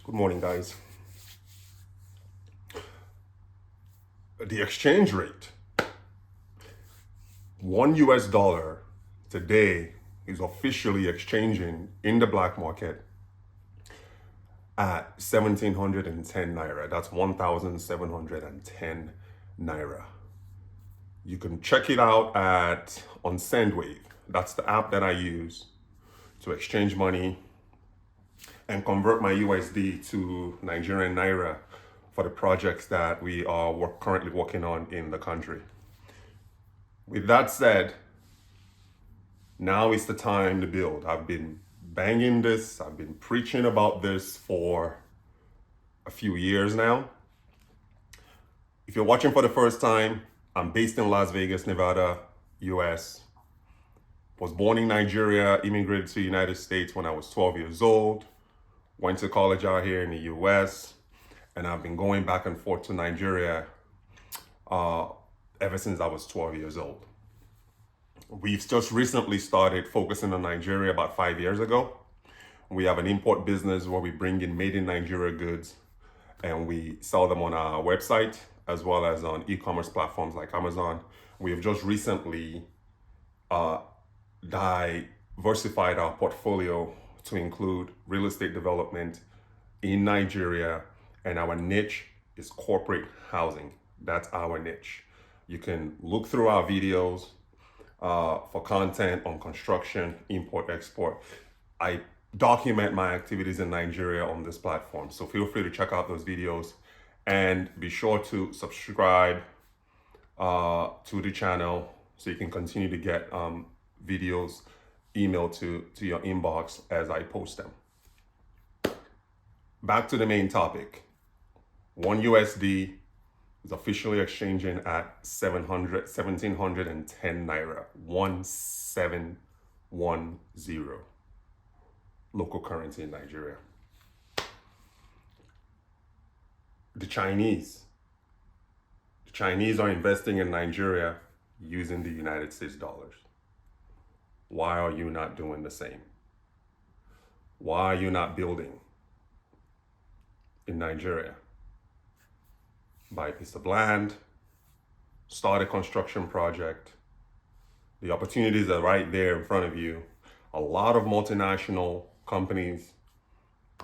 Good morning, guys. The exchange rate, $1 today is officially exchanging in the black market at 1,710 Naira. That's 1,710 Naira. You can check it out on Sendwave. That's the app that I use to exchange money and convert my USD to Nigerian Naira for the projects that we are currently working on in the country. With that said, now is the time to build. I've been banging this, I've been preaching about this for a few years now. If you're watching for the first time, I'm based in Las Vegas, Nevada, US. Was born in Nigeria, immigrated to the United States when I was 12 years old. Went to college out here in the US, and I've been going back and forth to Nigeria ever since I was 12 years old. We've just recently started focusing on Nigeria about 5 years ago. We have an import business where we bring in made in Nigeria goods and we sell them on our website as well as on e-commerce platforms like Amazon. We have just recently diversified our portfolio to include real estate development in Nigeria, and our niche is corporate housing. That's our niche. You can look through our videos for content on construction, import, export. I document my activities in Nigeria on this platform, so feel free to check out those videos and be sure to subscribe to the channel so you can continue to get videos emailed to your inbox as I post them. Back to the main topic. One USD is officially exchanging at 1,710 Naira, 1710, local currency in Nigeria. The Chinese are investing in Nigeria using the United States dollars. Why are you not doing the same? Why are you not building in Nigeria? Buy a piece of land, start a construction project. The opportunities are right there in front of you. A lot of multinational companies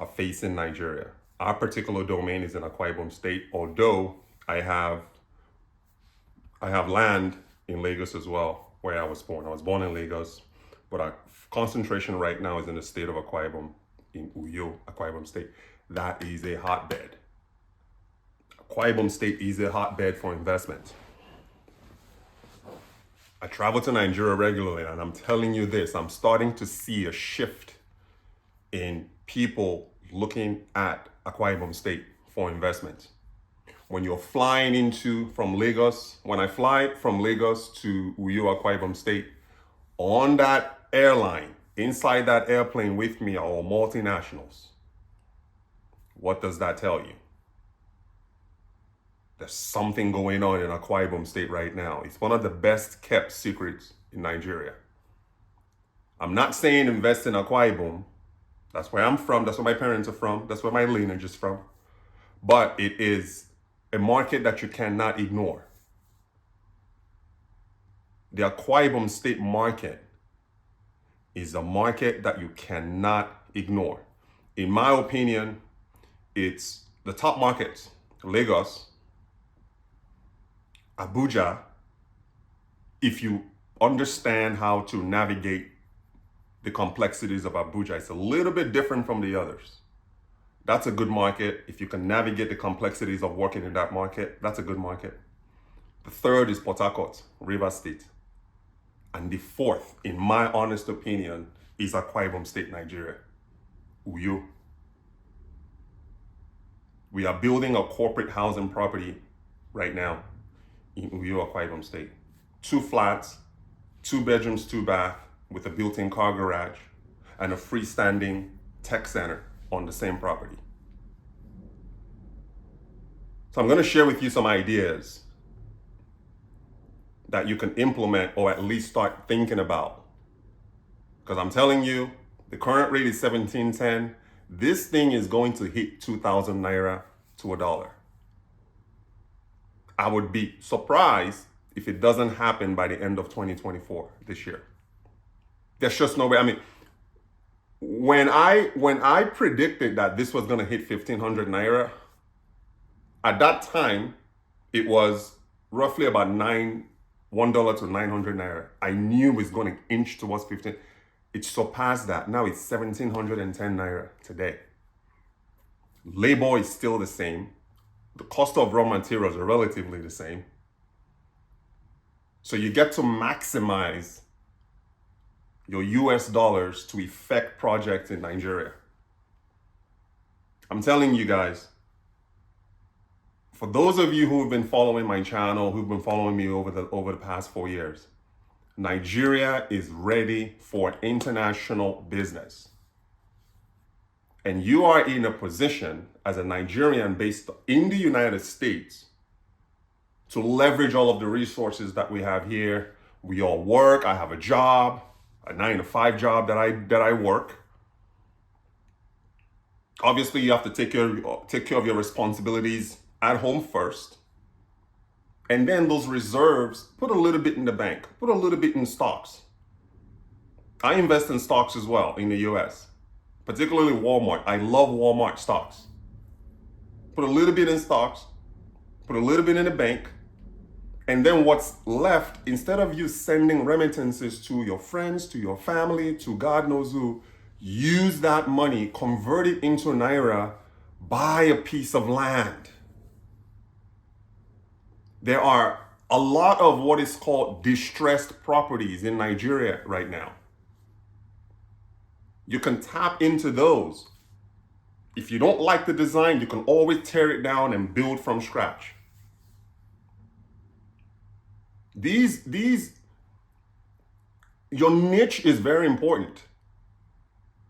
are facing Nigeria. Our particular domain is in Akwa Ibom State, although I have land in Lagos as well, where I was born. I was born in Lagos, but our concentration right now is in the state of Akwa Ibom, in Uyo, Akwa Ibom State. That is a hotbed. Akwa Ibom State is a hotbed for investment. I travel to Nigeria regularly, and I'm telling you this, I'm starting to see a shift in people looking at Akwa Ibom State for investment. When you're flying from Lagos, when I fly from Lagos to Uyo, Akwa Ibom State, on that airline, inside that airplane with me are all multinationals. What does that tell you? There's something going on in Akwa Ibom State right now. It's one of the best kept secrets in Nigeria. I'm not saying invest in Akwa Ibom. That's where I'm from. That's where my parents are from. That's where my lineage is from. But it is a market that you cannot ignore. The Akwa Ibom State market is a market that you cannot ignore. In my opinion, it's the top markets: Lagos, Abuja. If you understand how to navigate the complexities of Abuja, it's a little bit different from the others. That's a good market. If you can navigate the complexities of working in that market, that's a good market. The third is Port Harcourt, Rivers State. And the fourth, in my honest opinion, is Akwa Ibom State, Nigeria, Uyo. We are building a corporate housing property right now in Uyo, Akwa Ibom State. 2 flats, 2 bedrooms, 2 bath, with a built-in car garage and a freestanding tech center on the same property. So I'm going to share with you some ideas that you can implement or at least start thinking about. Because I'm telling you, the current rate is 1710. This thing is going to hit 2,000 Naira to a dollar. I would be surprised if it doesn't happen by the end of 2024 this year. There's just no way. I mean, when I predicted that this was going to hit 1,500 Naira, at that time, it was roughly about $1 to 900 Naira. I knew it was going to inch towards 15. It surpassed that. Now it's 1,710 Naira today. Labor is still the same. The cost of raw materials are relatively the same. So you get to maximize your US dollars to effect projects in Nigeria. I'm telling you guys, for those of you who have been following my channel, who've been following me over the past 4 years, Nigeria is ready for international business. And you are in a position as a Nigerian based in the United States to leverage all of the resources that we have here. We all work. I have a job, a 9-to-5 job that I work. Obviously, you have to take care of your responsibilities at home first. And then those reserves, put a little bit in the bank, put a little bit in stocks. I invest in stocks as well in the US, particularly Walmart. I love Walmart stocks. Put a little bit in stocks, put a little bit in the bank, and then what's left, instead of you sending remittances to your friends, to your family, to God knows who, use that money, convert it into Naira, buy a piece of land. There are a lot of what is called distressed properties in Nigeria right now. You can tap into those. If you don't like the design, you can always tear it down and build from scratch. Your niche is very important.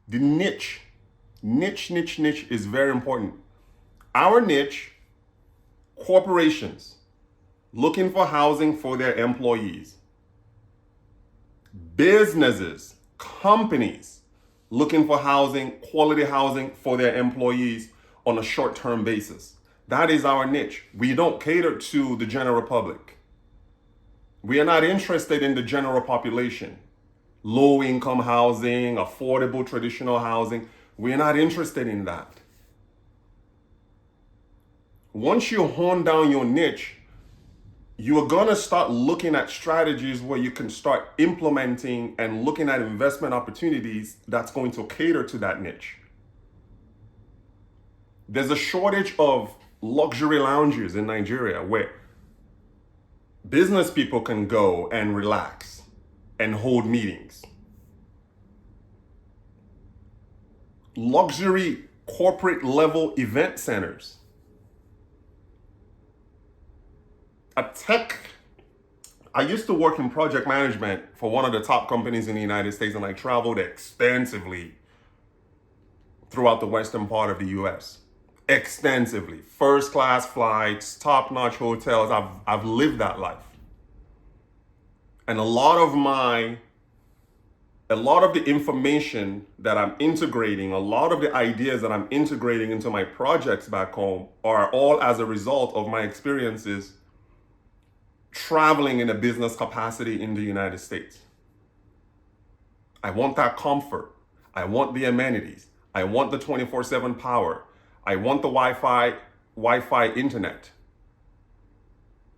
The niche is very important. Our niche, corporations looking for housing for their employees. Businesses, companies looking for housing, quality housing for their employees on a short-term basis. That is our niche. We don't cater to the general public. We are not interested in the general population. Low-income housing, affordable traditional housing. We are not interested in that. Once you hone down your niche, you are going to start looking at strategies where you can start implementing and looking at investment opportunities that's going to cater to that niche. There's a shortage of luxury lounges in Nigeria where business people can go and relax and hold meetings. Luxury corporate level event centers. I used to work in project management for one of the top companies in the United States, and I traveled extensively throughout the western part of the US. Extensively. First class flights, top-notch hotels. I've lived that life. And a lot of the information that I'm integrating, a lot of the ideas that I'm integrating into my projects back home are all as a result of my experiences traveling in a business capacity in the United States. I want that comfort. I want the amenities. I want the 24/7 power. I want the Wi-Fi internet.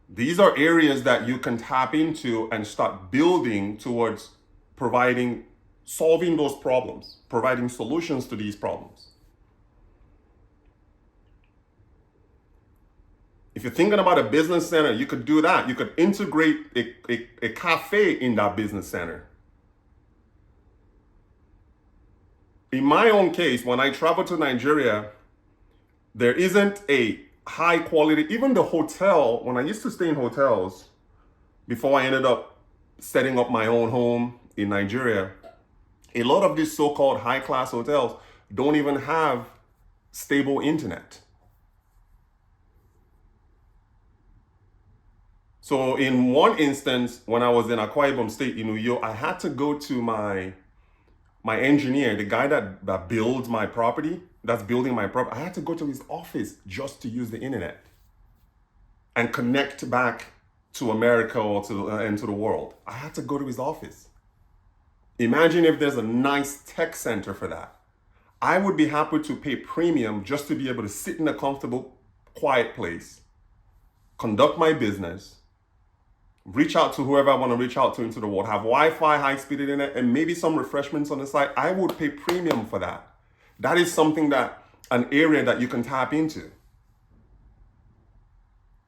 These are areas that you can tap into and start building towards solving those problems, providing solutions to these problems. If you're thinking about a business center, you could do that. You could integrate a cafe in that business center. In my own case, when I travel to Nigeria, there isn't a high quality, even the hotel, when I used to stay in hotels, before I ended up setting up my own home in Nigeria, a lot of these so-called high-class hotels don't even have stable internet. So in one instance, when I was in Akwa Ibom State in New York, I had to go to my engineer, the guy that builds my property. that's building my property, I had to go to his office just to use the internet and connect back to America or and to the world. I had to go to his office. Imagine if there's a nice tech center for that. I would be happy to pay premium just to be able to sit in a comfortable, quiet place, conduct my business, reach out to whoever I want to reach out to into the world, have Wi-Fi, high-speed internet, and maybe some refreshments on the side. I would pay premium for that. That is something an area that you can tap into.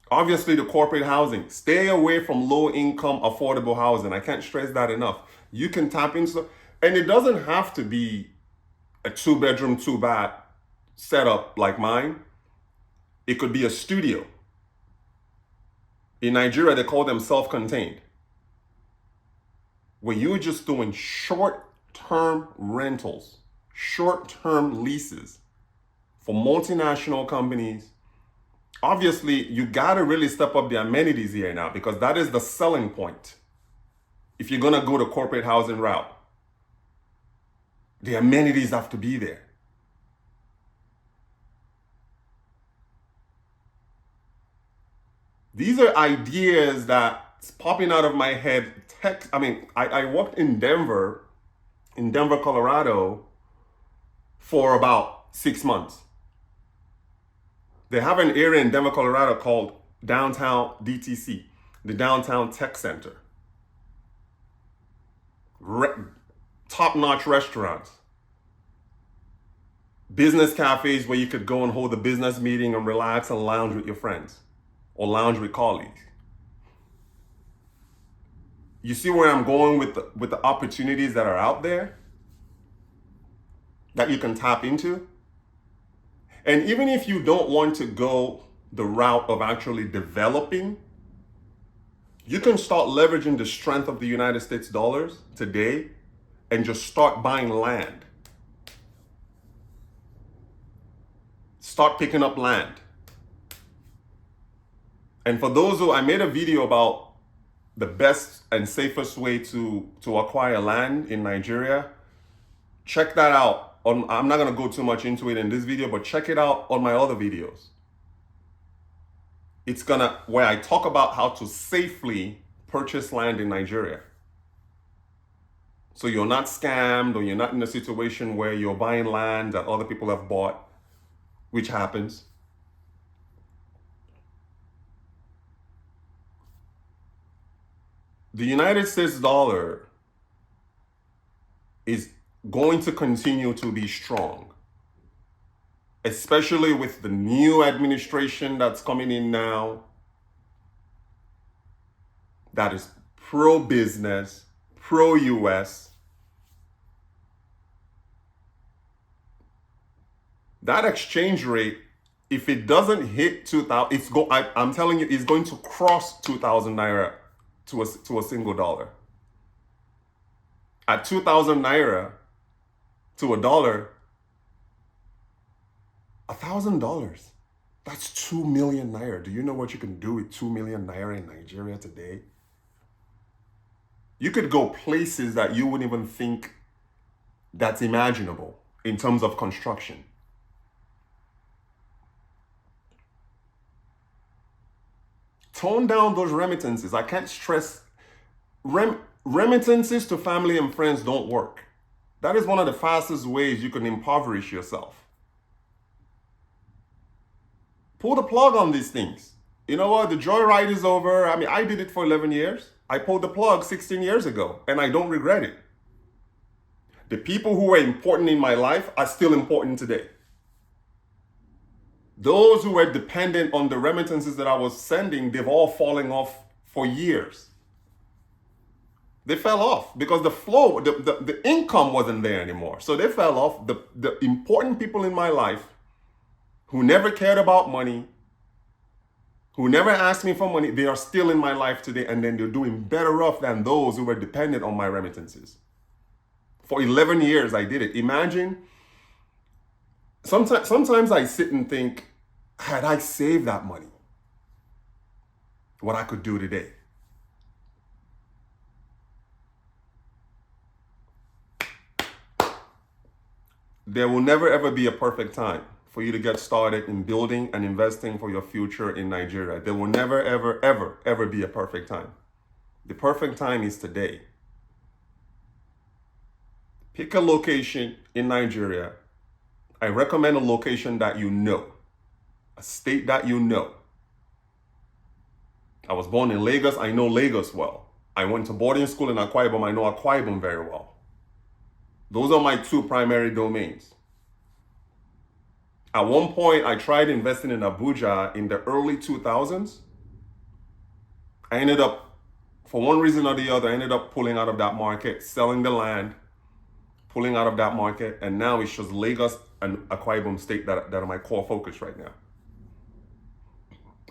Obviously, the corporate housing. Stay away from low-income, affordable housing. I can't stress that enough. You can tap into, and it doesn't have to be a 2-bedroom, 2-bath setup like mine. It could be a studio. In Nigeria, they call them self-contained, where you're just doing short-term rentals, short-term leases for multinational companies. Obviously, you gotta really step up the amenities here now, because that is the selling point. If you're gonna go the corporate housing route, the amenities have to be there. These are ideas that's popping out of my head. I worked in Denver, Colorado for about 6 months. They have an area in Denver, Colorado called Downtown DTC, the Downtown Tech Center. Top-notch restaurants, business cafes where you could go and hold a business meeting and relax and lounge with your friends or lounge with colleagues. You see where I'm going with the opportunities that are out there that you can tap into? And even if you don't want to go the route of actually developing, you can start leveraging the strength of the United States dollars today and just start buying land. Start picking up land. And for those who, I made a video about the best and safest way to acquire land in Nigeria. Check that out. I'm not gonna go too much into it in this video, but check it out on my other videos. It's where I talk about how to safely purchase land in Nigeria. So you're not scammed, or you're not in a situation where you're buying land that other people have bought, which happens. The United States dollar is going to continue to be strong, especially with the new administration that's coming in now, that is pro-business, pro-US. That exchange rate, if it doesn't hit 2,000, I'm telling you, it's going to cross 2,000 Naira to a single dollar. At 2,000 Naira to a dollar, $1,000. That's 2 million Naira. Do you know what you can do with 2 million Naira in Nigeria today? You could go places that you wouldn't even think that's imaginable in terms of construction. Tone down those remittances. I can't stress, remittances to family and friends don't work. That is one of the fastest ways you can impoverish yourself. Pull the plug on these things. You know what? The joyride is over. I did it for 11 years. I pulled the plug 16 years ago, and I don't regret it. The people who were important in my life are still important today. Those who were dependent on the remittances that I was sending, they've all fallen off for years. They fell off because the flow, the income wasn't there anymore. So they fell off. The important people in my life who never cared about money, who never asked me for money, they are still in my life today, and then they're doing better off than those who were dependent on my remittances. For 11 years, I did it. Imagine, sometimes I sit and think, had I saved that money, what I could do today. There will never ever be a perfect time for you to get started in building and investing for your future in Nigeria. There will never, ever, ever, ever be a perfect time. The perfect time is today. Pick a location in Nigeria. I recommend a location that you know, a state that you know. I was born in Lagos. I know Lagos well. I went to boarding school in Akwa Ibom. I know Akwa Ibom very well. Those are my two primary domains. At one point, I tried investing in Abuja in the early 2000s. I ended up, for one reason or the other, I ended up pulling out of that market, selling the land, pulling out of that market, and now it's just Lagos and Akwa Ibom State that are my core focus right now.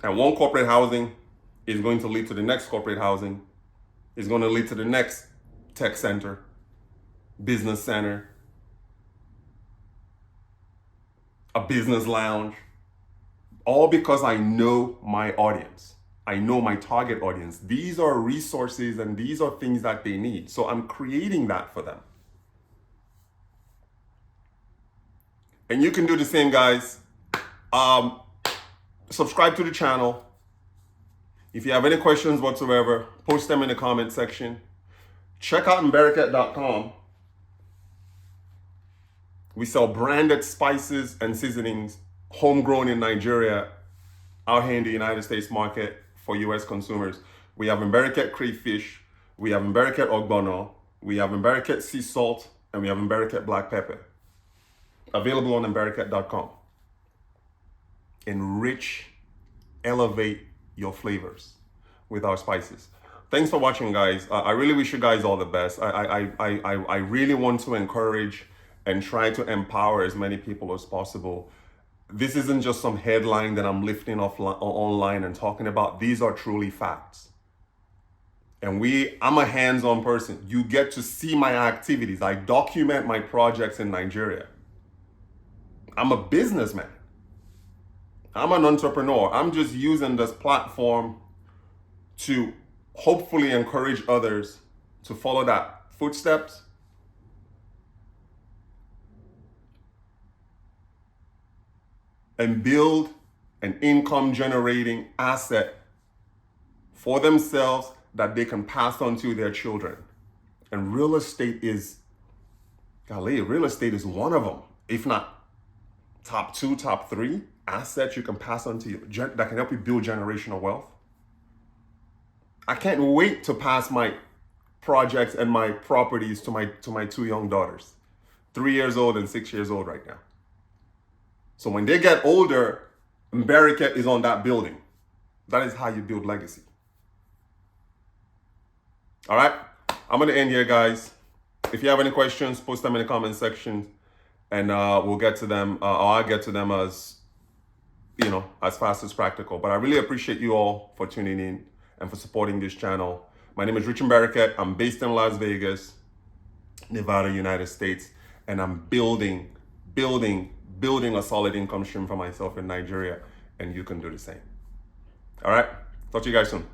And one corporate housing is going to lead to the next corporate housing, is going to lead to the next tech center, business center, a business lounge, all because I know my audience. I know my target audience. These are resources and these are things that they need. So I'm creating that for them. And you can do the same, guys. Subscribe to the channel. If you have any questions whatsoever, post them in the comment section. Check out mberiket.com. We sell branded spices and seasonings, homegrown in Nigeria, out here in the United States market for US consumers. We have Mberiket crayfish, we have Mberiket ogbono, we have Mberiket sea salt, and we have Mberiket black pepper. Available on mberiket.com. Enrich, elevate your flavors with our spices. Thanks for watching, guys. I really wish you guys all the best. I really want to encourage and try to empower as many people as possible. This isn't just some headline that I'm lifting off online and talking about. These are truly facts. And I'm a hands-on person. You get to see my activities. I document my projects in Nigeria. I'm a businessman. I'm an entrepreneur. I'm just using this platform to hopefully encourage others to follow that footsteps. And build an income generating asset for themselves that they can pass on to their children. And real estate is one of them, if not top 2, top 3 assets you can pass on to you that can help you build generational wealth. I can't wait to pass my projects and my properties to my 2 young daughters, 3 years old and 6 years old right now. So when they get older, Mberiket is on that building. That is how you build legacy. All right, I'm gonna end here, guys. If you have any questions, post them in the comment section, and we'll get to them. Or I'll get to them as fast as practical. But I really appreciate you all for tuning in and for supporting this channel. My name is Rich Mberiket. I'm based in Las Vegas, Nevada, United States, and I'm building a solid income stream for myself in Nigeria, and you can do the same. All right, talk to you guys soon.